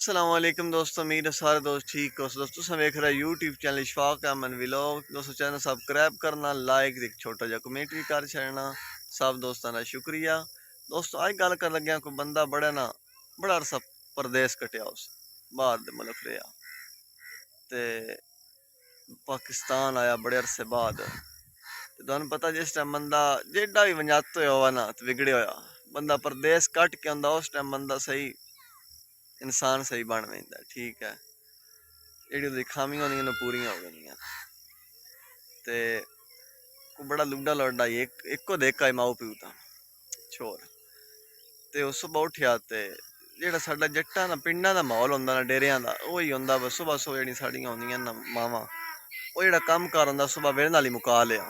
अस्सलामुअलैकुम दोस्तों, उम्मीद है सारे दोस्त ठीक हो। दोस्तों तुम वेख रहे यूट्यूब चैनल इशफाक अमन व्लॉग। दोस्तों चैनल सब्सक्राइब करना, लाइक एक छोटा जा कमेंट भी कर छड़ना। सब दोस्तों का शुक्रिया। दोस्तों अज गल कर लग्या कोई बंदा बड़ा अरसा परदेस कटिया, उस बाहर दे मुल्क रहा ते पाकिस्तान आया बड़े अरसे बाद। तुहानू पता जिस टाइम बंदा जेडा भी वंजत होया ना ते बिगड़े होया, बंदा परदेस कट के आंदा उस टाइम बंदा सही इंसान सही बन पैंदा। ठीक है, जेह्ड़ी खामियां होंदियां पूरियां हो गई ते बड़ा लुड्डा लड्डा इको देखा माऊ प्यू दा छोर ते उस सुबह उठिया ते जेह्ड़ा साडा जट्टा ना पिंडां दा माहौल होंदा ना डेरेयां दा ओही होंदा। बस सुबह सुबह जेह्ड़ी साड़ियां होंदियां ना मावां, ओह् जेह्ड़ा कम्म कार होंदा सुबह वेले नाल ही मुका लिया।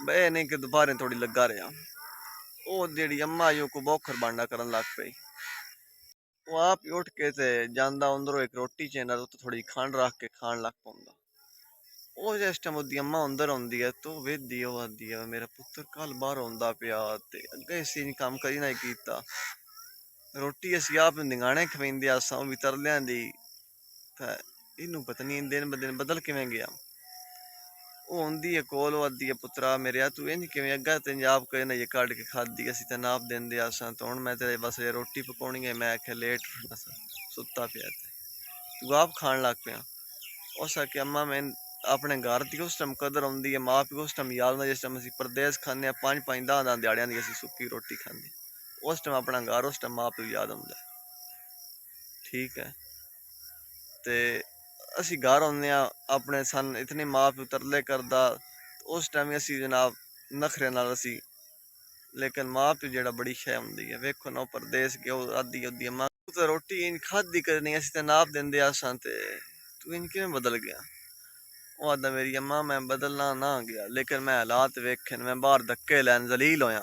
बे नहीं कि दोपहरें थोड़ी लग्गा रहा। ओह् जेह्ड़ी अम्मा आई ओह् बौखर बांडा करन लग पई। वो आप ही उठ के ते जांदा अंदरों एक रोटी चेंदा उत्ते थोड़ी खंड रख के खान लग पौंदा। ਉਹ ਜਿਸ ਟਾਈਮ ਉਹਦੀ ਅੰਮਾ ਅੰਦਰ ਆਉਂਦੀ ਹੈ तो ਵੇਖਦੀ ਉਹ ਆਂਦੀ ਹੈ ਮੇਰਾ ਪੁੱਤਰ ਕੱਲ ਬਾਹਰ ਆਉਂਦਾ ਪਿਆ ਤੇ ਅੱਗੇ ਅਸੀਂ ਕੰਮ ਕਦੀ ਨਾ ਕੀਤਾ। ਰੋਟੀ ਅਸੀਂ ਆਪ ਨਿਗਾਣੇ ਖਵਾਉਂਦੇ ਆਸਾਂ ਉਹ ਵੀ ਤਰਲਿਆਂ ਦੀ। ਤਾਂ ਇਹਨੂੰ ਪਤਾ ਨਹੀਂ ਦਿਨ ਬ ਦਿਨ ਬਦਲ ਕਿਵੇਂ ਗਿਆ। ਉਹ ਆਉਂਦੀ ਹੈ ਕੋਲ, ਉਹ ਆਂਦੀ ਹੈ ਪੁੱਤਰਾ ਮੇਰਿਆ ਤੂੰ ਇੰਝ ਕਿਵੇਂ ਅੱਗਾ ਤੇ ਆਪ ਕਦੇ ਨਾ ਇਹ ਕੱਢ ਕੇ ਖਾਦੀ ਅਸੀਂ ਤਾਂ ਨਾਪ ਦਿੰਦੇ ਆਸਾਂ। ਤਾਂ ਹੁਣ ਮੈਂ ਤੇਰੇ ਬਸ ਰੋਟੀ ਪਕਾਉਣੀ ਹੈ। ਮੈਂ ਆਖਿਆ ਲੇਟ ਸੁੱਤਾ ਪਿਆ ਤੇ ਤੂੰ ਆਪ ਖਾਣ ਲੱਗ ਪਿਆ। ਉਸ ਆਖਿਆ ਅੰਮਾ ਮੈਂ अपने घर की उस टाइम कदर आती है, माँ प्यो उस टाइम याद जिस टाइम असं परदेस खाने 5-5 10 दिहाड़ियां की असं सुक्की रोटी खाने, उस टाइम अपना घर उस टाइम माँ प्यो याद आता। ठीक है, तो असी घर आने अपने सन इतने माँ प्यो तरले करदा उस टाइम असी जनाब नखरे नाल असी, लेकिन माँ प्यो जो बड़ी शै होंदी है। वेखो ना परदेस गया आदि उदी अम्मा तो रोटी इन खाधी करनी असी तो नाप देंदे आसां ते तू इन किवें बदल गया। वो आदा मेरी अम्मा मैं बदलना ना गया, लेकिन मैं हालात वेखे मैं बाहर धक्के लैन जलील होया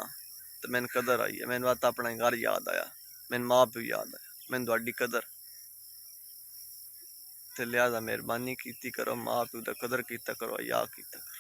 तो मैंने कदर आई है। मैंने बात अपना घर याद आया, मैंने माँ प्यो याद आया, मैंने तुहाडी कदर ते लिहाजा मेहरबानी कीती करो, माँ प्यो दा कदर कीता करो, या कीता करो।